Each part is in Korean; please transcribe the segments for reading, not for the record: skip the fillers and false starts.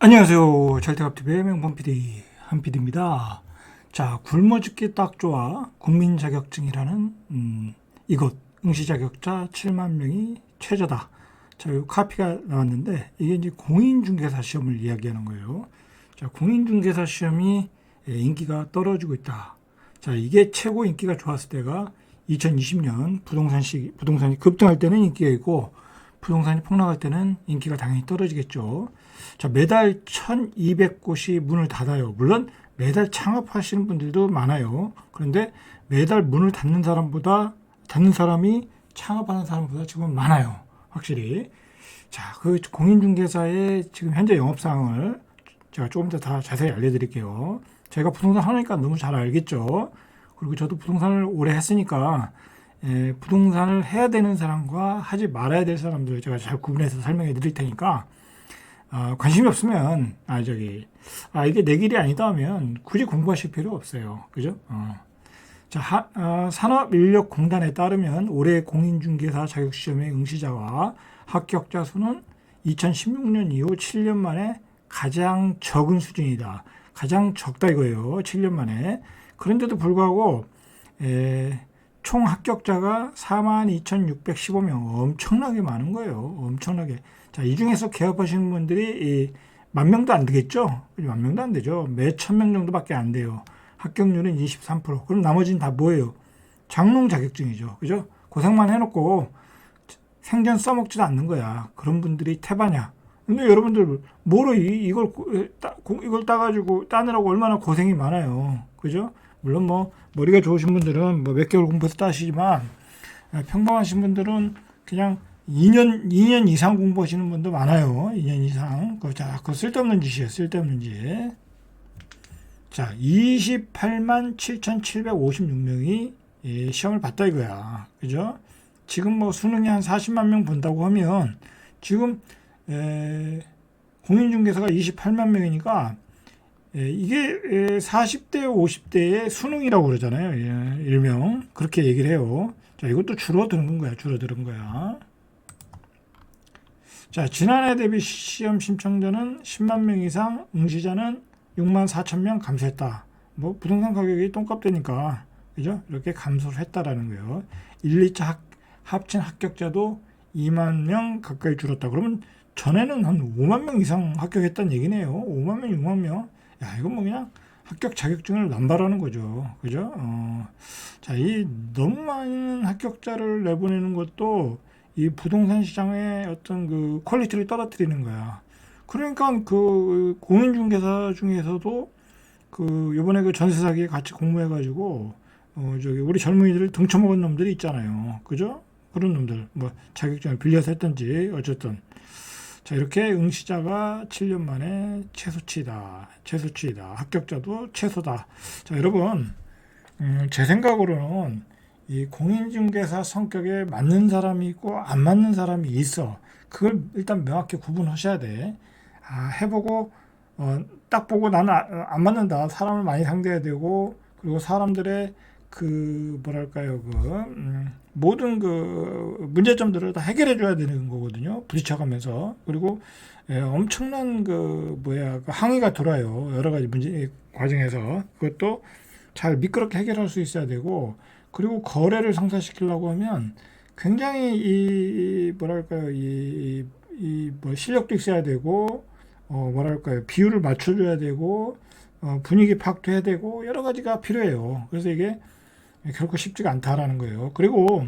안녕하세요. 절대갑TV의 명범 PD 한PD입니다. 자, 굶어 죽기 딱 좋아 국민 자격증이라는 이것 응시 자격자 7만 명이 최저다. 자, 요 카피가 나왔는데 이게 이제 공인중개사 시험을 이야기하는 거예요. 자, 공인중개사 시험이 인기가 떨어지고 있다. 자, 이게 최고 인기가 좋았을 때가 2020년 부동산이 급등할 때는 인기가 있고 부동산이 폭락할 때는 인기가 당연히 떨어지겠죠. 자, 매달 1200곳이 문을 닫아요. 물론 매달 창업하시는 분들도 많아요. 그런데 매달 문을 닫는 사람이 창업하는 사람보다 지금 많아요. 확실히. 자, 그 공인중개사의 지금 현재 영업사항을 제가 조금 더 자세히 알려드릴게요. 제가 부동산 하니까 너무 잘 알겠죠. 그리고 저도 부동산을 오래 했으니까 부동산을 해야 되는 사람과 하지 말아야 될 사람들 제가 잘 구분해서 설명해 드릴 테니까 관심이 없으면 이게 내 길이 아니다 하면 굳이 공부하실 필요 없어요. 그죠? 자, 산업인력공단에 따르면 올해 공인중개사 자격시험의 응시자와 합격자 수는 2016년 이후 7년 만에 가장 적은 수준이다. 가장 적다 이거예요. 7년 만에. 그런데도 불구하고 총 합격자가 42,615명. 엄청나게 많은 거예요. 엄청나게. 자, 이 중에서 개업하시는 분들이 10,000명도 안 되겠죠? 10,000명도 안 되죠. 매 1,000명 정도밖에 안 돼요. 합격률은 23%. 그럼 나머지는 다 뭐예요? 장롱 자격증이죠. 그죠? 고생만 해놓고 생전 써먹지도 않는 거야. 그런 분들이 태반이야. 근데 여러분들 뭐로 이걸 따가지고 따느라고 얼마나 고생이 많아요. 그죠? 물론 뭐 머리가 좋으신 분들은 뭐 몇 개월 공부해서 따시지만 평범하신 분들은 그냥 2년 이상 공부하시는 분도 많아요. 2년 이상. 그거 쓸데없는 짓이에요. 쓸데없는 짓. 자, 28만 7,756명이 시험을 봤다 이거야. 그죠? 지금 뭐 수능이 한 40만 명 본다고 하면 지금 공인중개사가 28만 명이니까 이게 40대, 50대의 수능이라고 그러잖아요. 일명 그렇게 얘기를 해요. 자, 이것도 줄어드는 거야. 줄어드는 거야. 자, 지난해 대비 시험 신청자는 10만 명 이상, 응시자는 6만 4천 명 감소했다. 뭐 부동산 가격이 똥값 되니까 그죠? 이렇게 감소를 했다라는 거예요. 1, 2차 합친 합격자도 2만 명 가까이 줄었다. 그러면 전에는 한 5만 명 이상 합격했다는 얘기네요. 5만 명, 6만 명. 야, 이건 뭐 그냥 합격 자격증을 남발하는 거죠. 그죠? 자, 이 너무 많은 합격자를 내보내는 것도 이 부동산 시장의 어떤 그 퀄리티를 떨어뜨리는 거야. 그러니까 그 공인중개사 중에서도 그 요번에 그 전세 사기에 같이 공모해가지고 우리 젊은이들을 등쳐먹은 놈들이 있잖아요. 그죠? 그런 놈들 뭐 자격증을 빌려서 했던지 어쨌든 자, 이렇게 응시자가 7년 만에 최소치이다. 합격자도 최소다. 자, 여러분 제 생각으로는 이 공인중개사 성격에 맞는 사람이 있고 안 맞는 사람이 있어. 그걸 일단 명확히 구분하셔야 돼. 해보고 딱 보고 나는 안 맞는다. 사람을 많이 상대해야 되고 그리고 사람들의 그 뭐랄까요 모든 그 문제점들을 다 해결해 줘야 되는 거거든요. 부딪혀가면서 그리고 엄청난 그 항의가 돌아요. 여러 가지 문제 과정에서 그것도 잘 미끄럽게 해결할 수 있어야 되고 그리고 거래를 성사시키려고 하면 굉장히 뭐 실력도 있어야 되고 비율을 맞춰줘야 되고 분위기 파악도 해야 되고 여러 가지가 필요해요. 그래서 이게 결코 쉽지가 않다라는 거예요. 그리고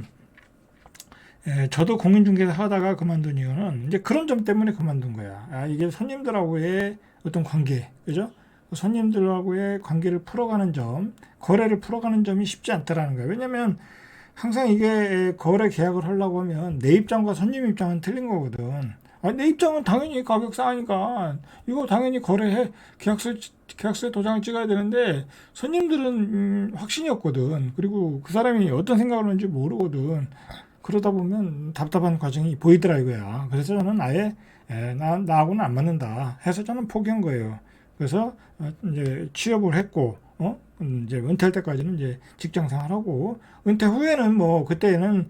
저도 공인중개사 하다가 그만둔 이유는 이제 그런 점 때문에 그만둔 거야. 이게 손님들하고의 어떤 관계, 그죠? 손님들하고의 관계를 풀어가는 점, 거래를 풀어가는 점이 쉽지 않다라는 거예요. 왜냐면 항상 이게 거래 계약을 하려고 하면 내 입장과 손님 입장은 틀린 거거든. 내 입장은 당연히 가격 싸니까 이거 당연히 거래해 계약서에 도장을 찍어야 되는데 손님들은 확신이 없거든. 그리고 그 사람이 어떤 생각을 하는지 모르거든. 그러다 보면 답답한 과정이 보이더라 이거야. 그래서 저는 아예 나하고는 안 맞는다 해서 저는 포기한 거예요. 그래서 이제 취업을 했고 이제 은퇴할 때까지는 이제 직장 생활하고 은퇴 후에는 뭐 그때는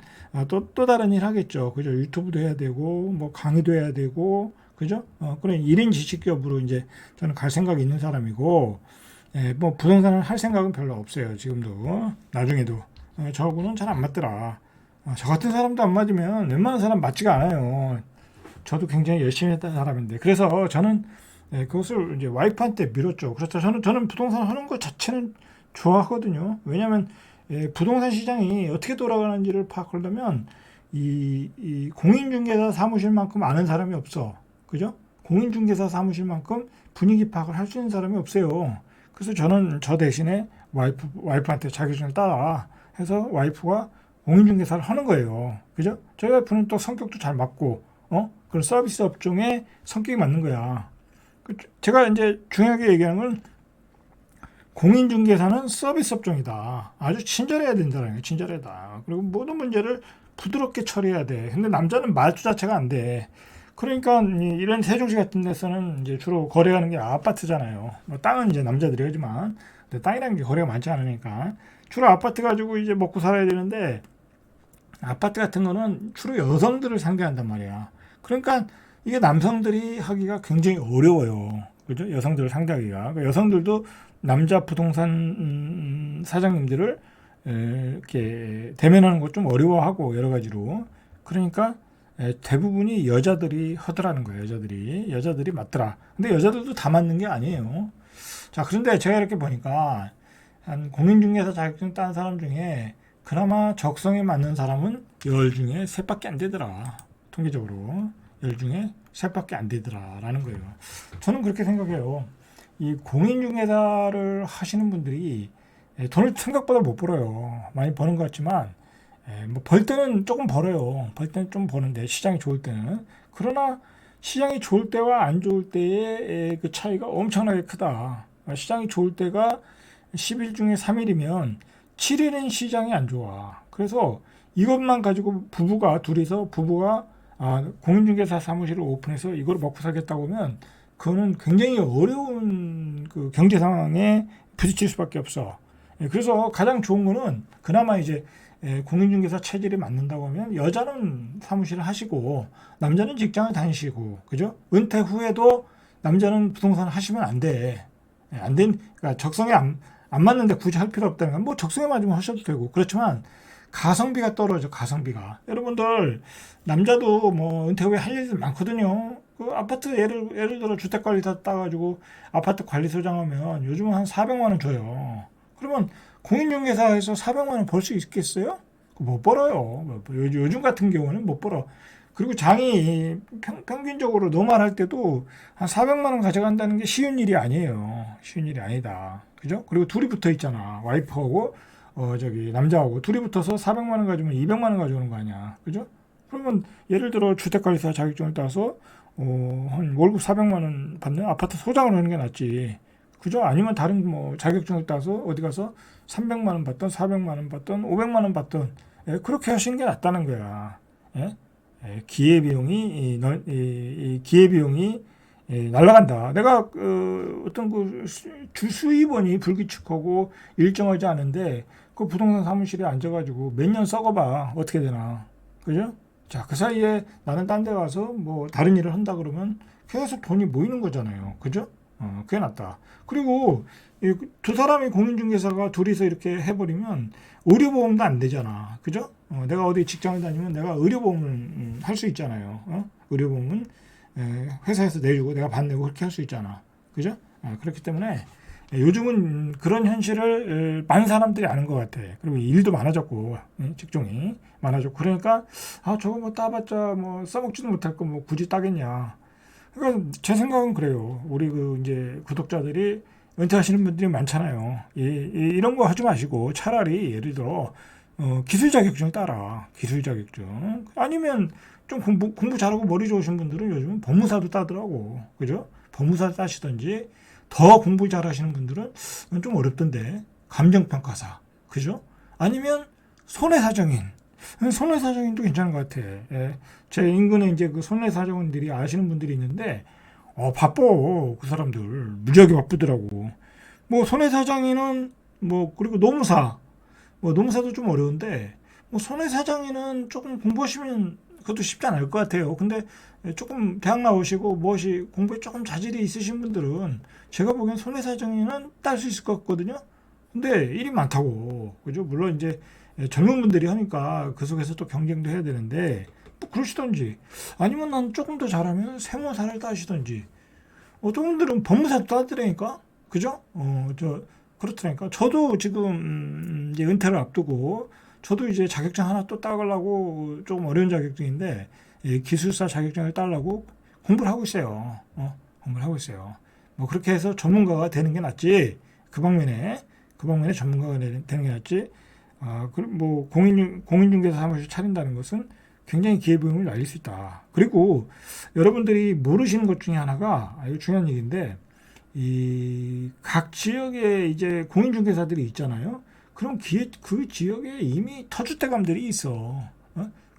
또 다른 일 하겠죠. 그죠? 유튜브도 해야 되고 뭐 강의도 해야 되고 그죠? 그런 1인 지식기업으로 이제 저는 갈 생각이 있는 사람이고, 뭐 부동산을 할 생각은 별로 없어요. 지금도, 나중에도. 저하고는 잘 안 맞더라. 저 같은 사람도 안 맞으면 웬만한 사람 맞지가 않아요. 저도 굉장히 열심히 했던 사람인데. 그래서 저는 그것을 이제 와이프한테 밀었죠. 그렇죠. 저는 부동산 하는 것 자체는 좋아하거든요. 왜냐하면 부동산 시장이 어떻게 돌아가는지를 파악하려면 이 공인중개사 사무실만큼 아는 사람이 없어. 그죠? 공인중개사 사무실만큼 분위기 파악을 할 수 있는 사람이 없어요. 그래서 저는 저 대신에 와이프한테 자격증을 따라 해서 와이프가 공인중개사를 하는 거예요. 그죠? 저희 와이프는 또 성격도 잘 맞고, 그런 서비스 업종에 성격이 맞는 거야. 제가 이제 중요하게 얘기하는 건 공인중개사는 서비스 업종이다. 아주 친절해야 된다는 거예요. 친절하다. 그리고 모든 문제를 부드럽게 처리해야 돼. 근데 남자는 말투 자체가 안 돼. 그러니까 이런 세종시 같은 데서는 이제 주로 거래하는 게 아파트잖아요. 뭐 땅은 이제 남자들이 하지만 땅이라는 게 거래가 많지 않으니까 주로 아파트 가지고 이제 먹고 살아야 되는데 아파트 같은 거는 주로 여성들을 상대한단 말이야. 그러니까 이게 남성들이 하기가 굉장히 어려워요. 그죠? 여성들을 상대하기가. 그러니까 여성들도 남자 부동산 사장님들을 이렇게 대면하는 것 좀 어려워하고 여러 가지로. 그러니까 대부분이 여자들이 하더라는 거예요. 여자들이 맞더라. 근데 여자들도 다 맞는 게 아니에요. 자, 그런데 제가 이렇게 보니까 한 공인중개사 자격증 딴 사람 중에 그나마 적성에 맞는 사람은 10 중에 3밖에 안 되더라. 통계적으로 10 중에 3밖에 안 되더라라는 거예요. 저는 그렇게 생각해요. 이 공인중개사를 하시는 분들이 돈을 생각보다 못 벌어요. 많이 버는 것 같지만 뭐 벌 때는 조금 벌어요. 벌 때는 좀 버는데 시장이 좋을 때는. 그러나 시장이 좋을 때와 안 좋을 때의 그 차이가 엄청나게 크다. 시장이 좋을 때가 10일 중에 3일이면 7일은 시장이 안 좋아. 그래서 이것만 가지고 부부가 공인중개사 사무실을 오픈해서 이걸 먹고 살겠다고 하면 그거는 굉장히 어려운 그 경제 상황에 부딪힐 수밖에 없어. 그래서 가장 좋은 거는 그나마 이제 공인중개사 체질이 맞는다고 하면 여자는 사무실을 하시고 남자는 직장을 다니시고, 그죠? 은퇴 후에도 남자는 부동산을 하시면 안 돼. 그러니까 적성에 안 맞는데 굳이 할 필요 없다는 건 뭐 적성에 맞으면 하셔도 되고. 그렇지만 가성비가 떨어져. 가성비가. 여러분들 남자도 뭐 은퇴 후에 할 일들 많거든요. 그 아파트 예를 들어 주택관리사 따가지고 아파트 관리소장 하면 요즘은 한 400만 원 줘요. 그러면 공인중개사에서 400만 원 벌 수 있겠어요? 못 벌어요. 요즘 같은 경우는 못 벌어. 그리고 장이 평균적으로 노말할 때도 한 400만 원 가져간다는 게 쉬운 일이 아니에요. 쉬운 일이 아니다. 그죠? 그리고 둘이 붙어 있잖아. 와이프하고 남자하고 둘이 붙어서 400만 원 가지면 200만 원 가져오는 거 아니야. 그죠? 그러면 예를 들어 주택관리사 자격증을 따서 한 월급 400만 원 받는 아파트 소장을 하는 게 낫지. 그죠? 아니면 다른 뭐 자격증을 따서 어디 가서 300만 원 받던 400만 원 받던 500만 원 받던 그렇게 하시는 게 낫다는 거야. 기회비용이 날라간다. 내가 어떤 그 수입원이 불규칙하고 일정하지 않은데 그 부동산 사무실에 앉아가지고 몇 년 썩어봐. 어떻게 되나. 그죠? 자, 그 사이에 나는 딴 데 가서 뭐 다른 일을 한다 그러면 계속 돈이 모이는 거잖아요. 그죠? 그게 낫다. 그리고 두 사람이 공인중개사가 둘이서 이렇게 해버리면 의료보험도 안 되잖아. 그죠? 내가 어디 직장을 다니면 내가 의료보험을 할 수 있잖아요. 의료보험은 회사에서 내주고 내가 받내고 그렇게 할 수 있잖아. 그죠? 그렇기 때문에 요즘은 그런 현실을 많은 사람들이 아는 것 같아. 그리고 일도 많아졌고, 직종이 많아졌고. 그러니까, 저거 뭐 따봤자 뭐 써먹지도 못할 거 뭐 굳이 따겠냐. 그러니까 제 생각은 그래요. 우리 이제 구독자들이 은퇴하시는 분들이 많잖아요. 이런 거 하지 마시고 차라리 예를 들어 기술 자격증 따라. 기술 자격증. 아니면 좀 공부 잘하고 머리 좋으신 분들은 요즘은 법무사도 따더라고. 그죠? 법무사 따시든지 더 공부 잘하시는 분들은 좀 어렵던데 감정평가사. 그죠? 아니면 손해사정인. 손해사정인도 괜찮은 것 같아. 제 인근에 이제 그 손해사정인들이 아시는 분들이 있는데 바빠. 그 사람들 무지하게 바쁘더라고. 뭐 손해사장인은 뭐 그리고 노무사도 좀 어려운데 뭐 손해사장인은 조금 공부하시면 그것도 쉽지 않을 것 같아요. 근데 조금 대학 나오시고 무엇이 공부에 조금 자질이 있으신 분들은 제가 보기엔 손해사정리는 딸 수 있을 것 같거든요. 근데 일이 많다고. 그죠? 물론 이제 젊은 분들이 하니까 그 속에서 또 경쟁도 해야 되는데 뭐 그러시던지 아니면 난 조금 더 잘하면 세무사를 따시던지 어떤 분들은 법무사도 따더라니까. 그죠? 그렇더라니까. 저도 지금 이제 은퇴를 앞두고 저도 이제 자격증 하나 또 따가려고 조금 어려운 자격증인데 기술사 자격증을 따려고 공부를 하고 있어요. 공부를 하고 있어요. 뭐 그렇게 해서 전문가가 되는 게 낫지. 그 방면에 전문가가 되는 게 낫지. 뭐 공인중개사 사무실 차린다는 것은 굉장히 기회비용을 날릴 수 있다. 그리고 여러분들이 모르시는 것 중에 하나가 아주 중요한 얘기인데 이 각 지역에 이제 공인중개사들이 있잖아요. 그럼 그 지역에 이미 터줏대감들이 있어.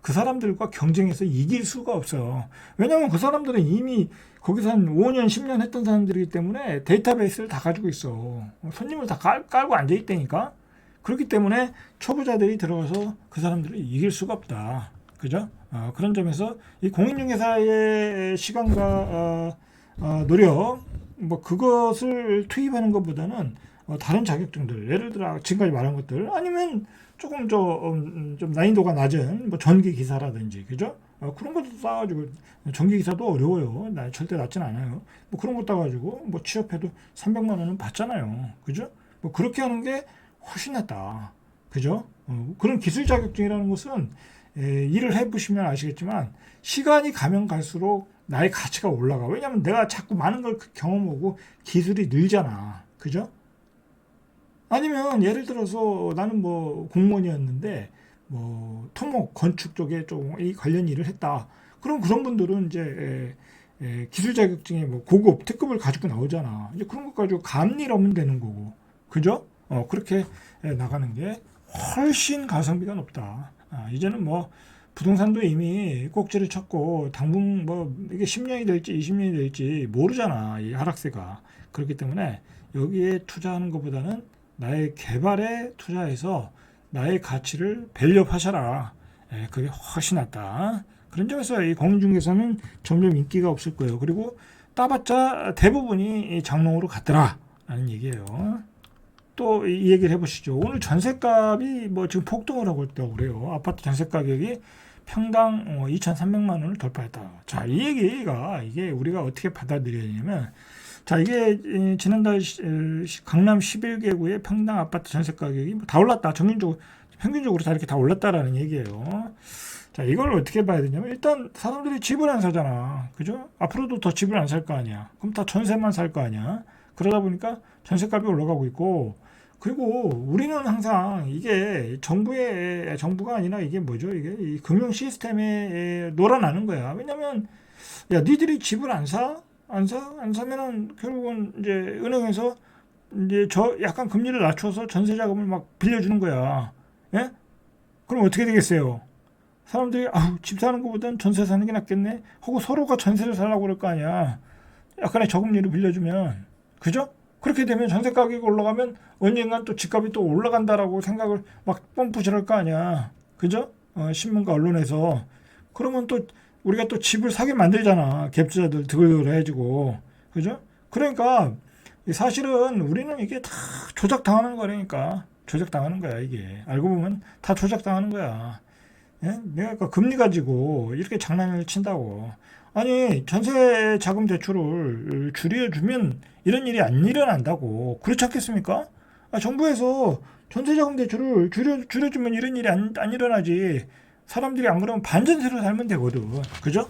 그 사람들과 경쟁해서 이길 수가 없어요. 왜냐하면 그 사람들은 이미 거기서 한 5년, 10년 했던 사람들이기 때문에 데이터베이스를 다 가지고 있어. 손님을 다 깔고 앉아있다니까. 그렇기 때문에 초보자들이 들어가서 그 사람들을 이길 수가 없다. 그죠? 그런 점에서 이 공인중개사의 시간과 노력, 뭐 그것을 투입하는 것보다는 다른 자격증들, 예를 들어 지금까지 말한 것들, 아니면 조금 좀 난이도가 낮은 뭐 전기 기사라든지, 그죠? 그런 것도 따가지고 전기 기사도 어려워요. 절대 낮진 않아요. 뭐 그런 거 따가지고 뭐 취업해도 300만 원은 받잖아요. 그죠? 뭐 그렇게 하는 게 훨씬 낫다. 그죠? 그런 기술 자격증이라는 것은 일을 해보시면 아시겠지만 시간이 가면 갈수록 나의 가치가 올라가. 왜냐하면 내가 자꾸 많은 걸 경험하고 기술이 늘잖아. 그죠? 아니면 예를 들어서 나는 뭐 공무원이었는데 뭐 토목, 건축 쪽에 좀 이 관련 일을 했다. 그럼 그런 분들은 이제 기술 자격증에 뭐 고급, 특급을 가지고 나오잖아. 이제 그런 것 가지고 감리하면 되는 거고. 그죠? 그렇게 나가는 게 훨씬 가성비가 높다. 이제는 뭐 부동산도 이미 꼭지를 쳤고 당분 뭐 이게 10년이 될지 20년이 될지 모르잖아. 이 하락세가. 그렇기 때문에 여기에 투자하는 것보다는 나의 개발에 투자해서 나의 가치를 밸류하셔라. 그게 훨씬 낫다. 그런 점에서 이 공인중개사는 점점 인기가 없을 거예요. 그리고 따봤자 대부분이 장롱으로 갔더라 라는 얘기예요. 또 이 얘기를 해보시죠. 오늘 전셋값이 뭐 지금 폭등을 하고 있다고 그래요. 아파트 전셋 가격이 평당 2,300만 원을 돌파했다. 자, 이 얘기가 이게 우리가 어떻게 받아들여야 되냐면, 자, 이게 지난달 강남 11개구의 평당 아파트 전셋 가격이 다 올랐다. 평균적으로 다 이렇게 다 올랐다라는 얘기예요. 자, 이걸 어떻게 봐야 되냐면, 일단 사람들이 집을 안 사잖아. 그죠? 앞으로도 더 집을 안 살 거 아니야. 그럼 다 전세만 살 거 아니야. 그러다 보니까 전셋값이 올라가고 있고, 그리고 우리는 항상 이게 정부가 아니라 이게 뭐죠? 이게 이 금융 시스템에 놀아나는 거야. 왜냐면, 야, 니들이 집을 안 사? 안 사면은 결국은 이제 은행에서 이제 약간 금리를 낮춰서 전세 자금을 막 빌려주는 거야. 예? 그럼 어떻게 되겠어요? 사람들이, 집 사는 것보단 전세 사는 게 낫겠네? 하고 서로가 전세를 살라고 그럴 거 아니야. 약간의 저금리를 빌려주면. 그죠? 그렇게 되면 전세 가격이 올라가면 언젠간 또 집값이 또 올라간다라고 생각을 막 펌프질할 거 아니야. 그죠? 신문과 언론에서. 그러면 또 우리가 또 집을 사게 만들잖아. 갭투자들 드글드글해지고. 그죠? 그러니까 사실은 우리는 이게 다 조작당하는 거라니까. 조작당하는 거야, 이게. 알고 보면 다 조작당하는 거야. 예? 내가 금리 가지고 이렇게 장난을 친다고. 아니, 전세 자금 대출을 줄여주면 이런 일이 안 일어난다고. 그렇지 않겠습니까? 정부에서 전세 자금 대출을 줄여주면 이런 일이 안 일어나지. 사람들이 안 그러면 반전세로 살면 되거든. 그죠?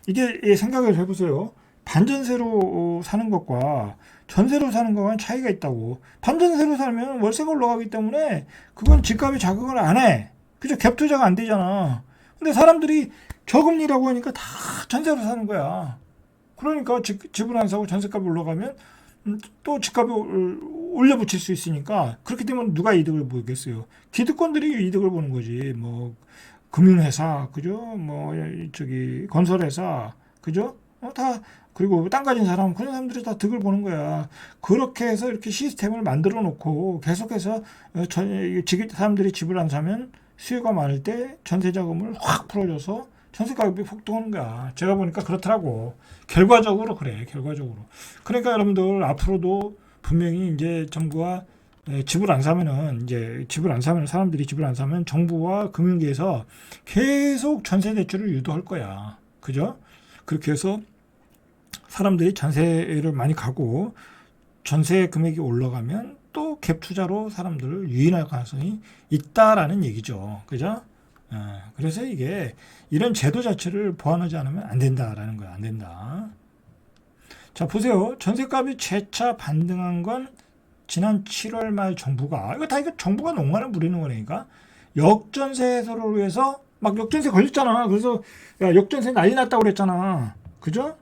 이게 생각을 해보세요. 반전세로 사는 것과 전세로 사는 것과는 차이가 있다고. 반전세로 살면 월세가 올라가기 때문에 그건 집값이 자극을 안 해. 그죠? 갭 투자가 안 되잖아. 근데 사람들이 저금리라고 하니까 다 전세로 사는 거야. 그러니까 집을 안 사고 전세값이 올라가면 또 집값이 올려붙일 수 있으니까 그렇게 되면 누가 이득을 보겠어요? 기득권들이 이득을 보는 거지. 뭐 금융회사, 그죠? 뭐 건설회사, 그죠? 다 그리고 땅 가진 사람 그런 사람들이 다 득을 보는 거야. 그렇게 해서 이렇게 시스템을 만들어 놓고 계속해서 사람들이 집을 안 사면 수요가 많을 때 전세 자금을 확 풀어줘서 전세 가격이 폭등하는 거야. 제가 보니까 그렇더라고. 결과적으로 그래. 결과적으로. 그러니까 여러분들 앞으로도 분명히 이제 정부가 집을 안 사면은 이제 집을 안 사면 사람들이 집을 안 사면 정부와 금융계에서 계속 전세 대출을 유도할 거야. 그죠? 그렇게 해서 사람들이 전세를 많이 가고 전세 금액이 올라가면 또 갭 투자로 사람들을 유인할 가능성이 있다라는 얘기죠. 그죠? 그래서 이게 이런 제도 자체를 보완하지 않으면 안 된다라는 거야. 안 된다. 자, 보세요. 전세값이 재차 반등한 건 지난 7월 말 정부가 이거 정부가 농간을 부리는 거니까 역전세 해소를 위해서 막 역전세 걸렸잖아. 그래서 야, 역전세 난리 났다고 그랬잖아. 그죠?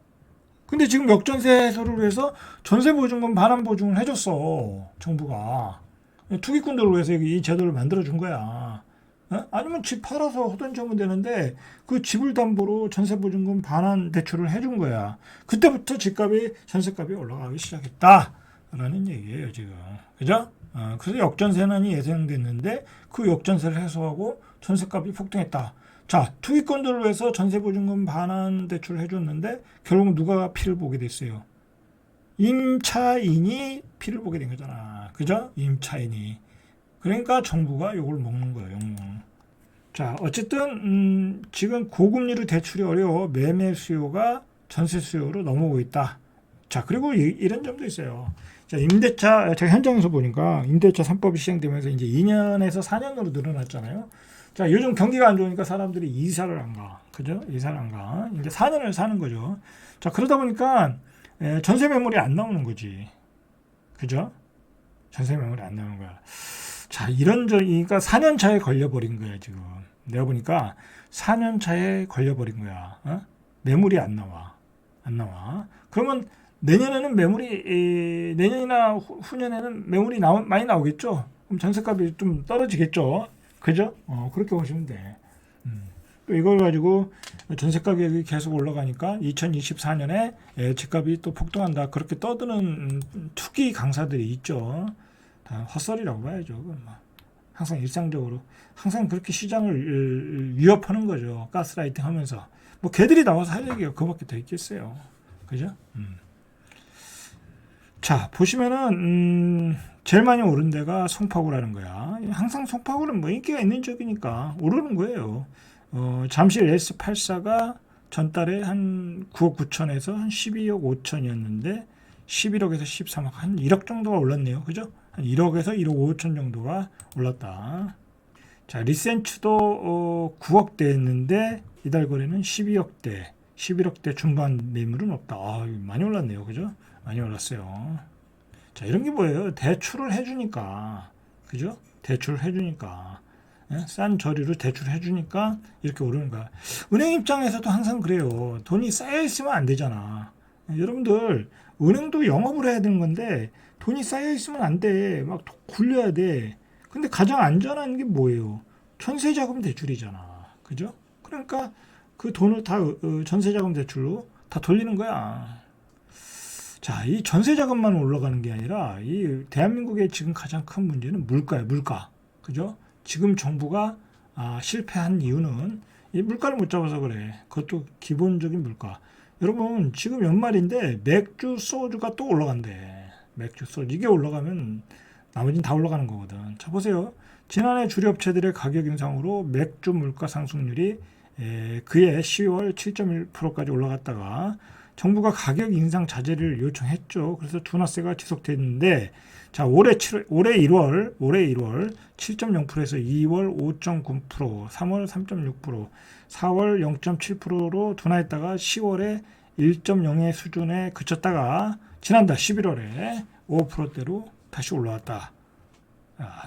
근데 지금 역전세 해소를 위해서 전세보증금 반환 보증을 해줬어. 정부가. 투기꾼들을 위해서 이 제도를 만들어준 거야. 아니면 집 팔아서 하든지 하면 되는데 그 집을 담보로 전세보증금 반환 대출을 해준 거야. 그때부터 집값이 전세값이 올라가기 시작했다라는 얘기예요 지금. 그죠? 그래서 역전세난이 예상됐는데 그 역전세를 해소하고 전세값이 폭등했다. 자, 투기꾼들을 위해서 전세보증금 반환 대출을 해줬는데 결국 누가 피를 보게 됐어요? 임차인이 피를 보게 된 거잖아. 그죠? 임차인이. 그러니까 정부가 이걸 먹는 거예요. 욕먹는. 자, 어쨌든 지금 고금리로 대출이 어려워 매매 수요가 전세 수요로 넘어오고 있다. 자, 그리고 이런 점도 있어요. 자, 임대차 제가 현장에서 보니까 임대차 3법이 시행되면서 이제 2년에서 4년으로 늘어났잖아요. 자, 요즘 경기가 안 좋으니까 사람들이 이사를 안 가. 그죠? 이사를 안 가. 이제 4년을 사는 거죠. 자, 그러다 보니까 전세 매물이 안 나오는 거지. 그죠? 전세 매물이 안 나오는 거야. 자, 그러니까 4년 차에 걸려버린 거야, 지금. 내가 보니까 4년 차에 걸려버린 거야. 매물이 안 나와. 안 나와. 그러면 내년에는 내년이나 후년에는 매물이 많이 나오겠죠? 그럼 전세값이 좀 떨어지겠죠? 그죠? 그렇게 보시면 돼. 또 이걸 가지고 전세 가격이 계속 올라가니까 2024년에 집값이 또 폭등한다. 그렇게 떠드는 투기 강사들이 있죠. 다 헛소리라고 봐야죠. 항상 일상적으로 항상 그렇게 시장을 위협하는 거죠. 가스라이팅 하면서. 뭐 걔들이 나와서 할 얘기가 그거밖에 더 있겠어요. 그죠? 자, 보시면은 제일 많이 오른 데가 송파구라는 거야. 항상 송파구는 뭐 인기가 있는 쪽이니까 오르는 거예요. 잠실 S84가 전달에 한 9억 9천에서 한 12억 5천이었는데 11억에서 13억 한 1억 정도가 올랐네요. 그죠? 한 1억에서 1억 5천 정도가 올랐다. 자, 리센츠도 9억대였는데 이달 거래는 12억대, 11억대 중반 매물은 없다. 많이 올랐네요. 그죠? 많이 올랐어요. 자, 이런 게 뭐예요? 대출을 해주니까. 그죠? 대출을 해주니까. 싼 저리로 대출을 해주니까 이렇게 오르는 거야. 은행 입장에서도 항상 그래요. 돈이 쌓여있으면 안 되잖아. 여러분들, 은행도 영업을 해야 되는 건데, 돈이 쌓여있으면 안 돼. 막 굴려야 돼. 근데 가장 안전한 게 뭐예요? 전세자금 대출이잖아. 그죠? 그러니까 그 돈을 다 전세자금 대출로 다 돌리는 거야. 자, 이 전세자금만 올라가는 게 아니라 이 대한민국의 지금 가장 큰 문제는 물가예요. 물가. 그죠? 지금 정부가 실패한 이유는 이 물가를 못 잡아서 그래. 그것도 기본적인 물가. 여러분, 지금 연말인데 맥주, 소주가 또 올라간대. 맥주, 소주. 이게 올라가면 나머지는 다 올라가는 거거든. 자, 보세요. 지난해 주류업체들의 가격 인상으로 맥주 물가 상승률이 그해 10월 7.1%까지 올라갔다가 정부가 가격 인상 자제를 요청했죠. 그래서 둔화세가 지속됐는데, 자, 올해 1월 7.0%에서 2월 5.9%, 3월 3.6%, 4월 0.7%로 둔화했다가 10월에 1.0의 수준에 그쳤다가 지난달 11월에 5%대로 다시 올라왔다.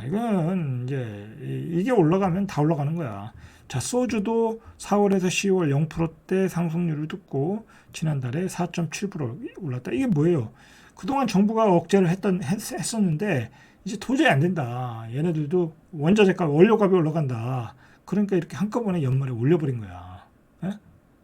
이건 이제 이게 올라가면 다 올라가는 거야. 자, 소주도 4월에서 10월 0%대 상승률을 듣고 지난달에 4.7% 올랐다. 이게 뭐예요? 그동안 정부가 억제를 했었는데 이제 도저히 안 된다. 얘네들도 원자재값, 원료값이 올라간다. 그러니까 이렇게 한꺼번에 연말에 올려버린 거야.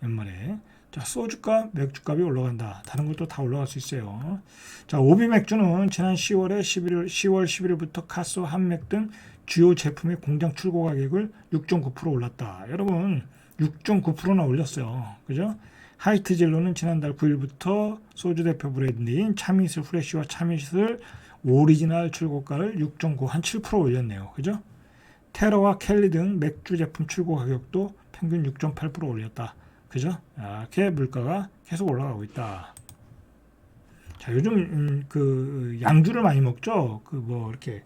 연말에. 자, 소주값, 맥주값이 올라간다. 다른 것도 다 올라갈 수 있어요. 자, 오비 맥주는 지난 10월 11일부터 카소, 한맥 등 주요 제품의 공장 출고 가격을 6.9% 올랐다. 여러분, 6.9%나 올렸어요. 그죠? 하이트 젤로는 지난달 9일부터 소주 대표 브랜드인 참이슬 프레쉬와 참이슬 오리지널 출고가를 6.9, 한 7% 올렸네요. 그죠? 테러와 켈리 등 맥주 제품 출고 가격도 평균 6.8% 올렸다. 그죠? 이렇게 물가가 계속 올라가고 있다. 자, 요즘 그 양주를 많이 먹죠. 그 뭐 이렇게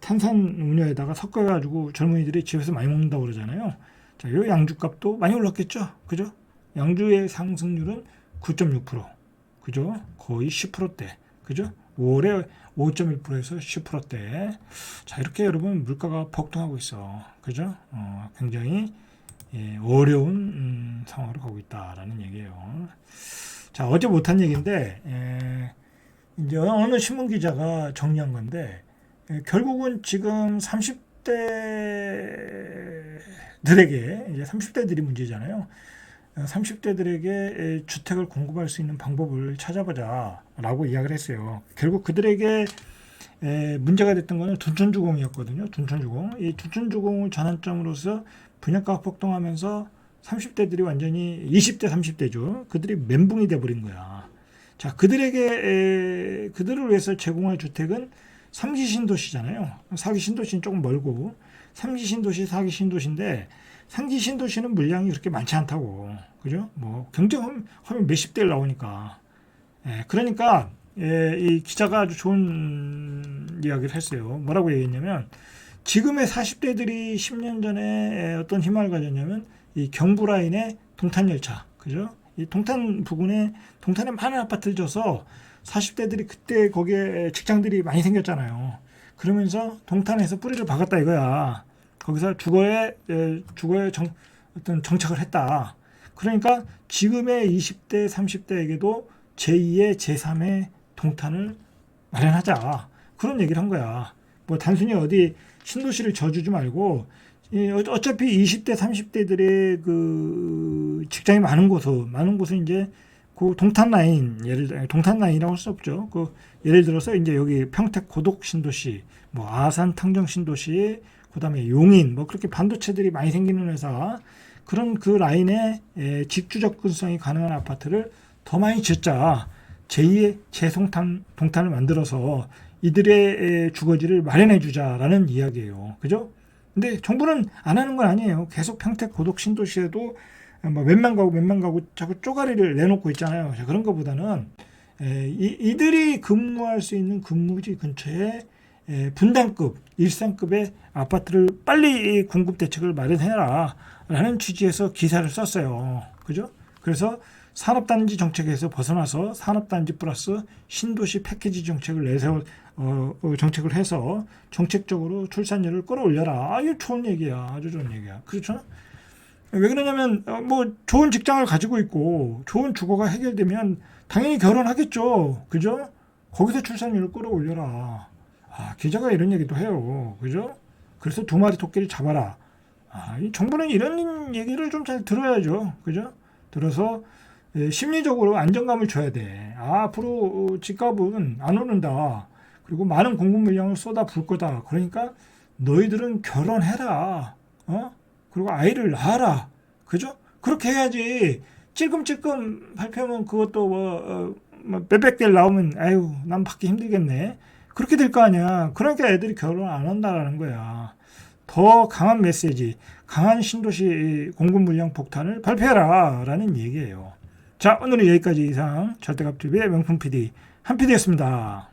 탄산 음료에다가 섞어가지고 젊은이들이 집에서 많이 먹는다고 그러잖아요. 자, 요 양주 값도 많이 올랐겠죠. 그죠? 양주의 상승률은 9.6%. 그죠? 거의 10%대. 그죠? 5월에 5.1%에서 10%대. 자, 이렇게 여러분 물가가 폭등하고 있어. 그죠? 굉장히 어려운 상황으로 가고 있다라는 얘기예요. 자, 어제 못한 얘기인데 이제 어느 신문 기자가 정리한 건데 결국은 지금 30대들에게 이제 30대들이 문제잖아요. 30대들에게 주택을 공급할 수 있는 방법을 찾아보자라고 이야기를 했어요. 결국 그들에게 문제가 됐던 거는 둔촌주공이었거든요. 둔촌주공. 이 둔촌주공을 전환점으로서 분양가가 폭등하면서 30대들이 완전히 20대, 30대죠. 그들이 멘붕이 돼버린 거야. 자, 그들을 위해서 제공할 주택은 3기 신도시잖아요. 4기 신도시는 조금 멀고 3기 신도시, 4기 신도시인데 3기 신도시는 물량이 그렇게 많지 않다고. 그죠? 뭐 경쟁하면 몇십 대를 나오니까. 그러니까 이 기자가 아주 좋은 이야기를 했어요. 뭐라고 얘기했냐면 지금의 40대들이 10년 전에 어떤 희망을 가졌냐면 이 경부 라인의 동탄 열차. 그죠? 이 동탄 부근에 동탄에 많은 아파트를 져서 40대들이 그때 거기에 직장들이 많이 생겼잖아요. 그러면서 동탄에서 뿌리를 박았다 이거야. 거기서 주거에 어떤 정착을 했다. 그러니까 지금의 20대, 30대에게도 제2의 제3의 동탄을 마련하자. 그런 얘기를 한 거야. 뭐 단순히 어디 신도시를 져주지 말고 어차피 20대, 30대들의 그 직장이 많은 곳은 이제 그 동탄 라인, 동탄 라인이라고 할 수 없죠. 그 예를 들어서 이제 여기 평택 고덕 신도시, 뭐 아산 탕정 신도시, 그다음에 용인, 뭐 그렇게 반도체들이 많이 생기는 회사, 그런 그 라인에 직주 접근성이 가능한 아파트를 더 많이 짓자. 제2의 동탄을 만들어서 이들의 주거지를 마련해 주자라는 이야기예요. 그죠? 근데 정부는 안 하는 건 아니에요. 계속 평택 고덕 신도시에도 뭐 몇만 가구 자꾸 쪼가리를 내놓고 있잖아요. 그런 것보다는 이들이 근무할 수 있는 근무지 근처에 분당급, 일상급의 아파트를 빨리 공급 대책을 마련해라 라는 취지에서 기사를 썼어요. 그죠? 그래서 산업단지 정책에서 벗어나서 산업단지 플러스 신도시 패키지 정책을 정책을 해서 정책적으로 출산율을 끌어올려라. 이거 좋은 얘기야. 아주 좋은 얘기야. 그렇죠? 왜 그러냐면 뭐 좋은 직장을 가지고 있고 좋은 주거가 해결되면 당연히 결혼하겠죠. 그죠? 거기서 출산율을 끌어올려라. 기자가 이런 얘기도 해요. 그죠? 그래서 두 마리 토끼를 잡아라. 이 정부는 이런 얘기를 좀 잘 들어야죠. 그죠? 들어서 심리적으로 안정감을 줘야 돼. 앞으로 집값은 안 오른다. 그리고 많은 공급 물량을 쏟아 부을 거다. 그러니까 너희들은 결혼해라. 그리고 아이를 낳아라. 그죠? 그렇게 해야지. 찔끔찔끔 발표하면 그것도 뭐 몇백 개를 나오면 아유 난 받기 힘들겠네. 그렇게 될 거 아니야. 그러니까 애들이 결혼 안 한다라는 거야. 더 강한 메시지, 강한 신도시 공급 물량 폭탄을 발표해라 라는 얘기예요. 자, 오늘은 여기까지 이상 절대값TV의 명품 PD 한 PD였습니다.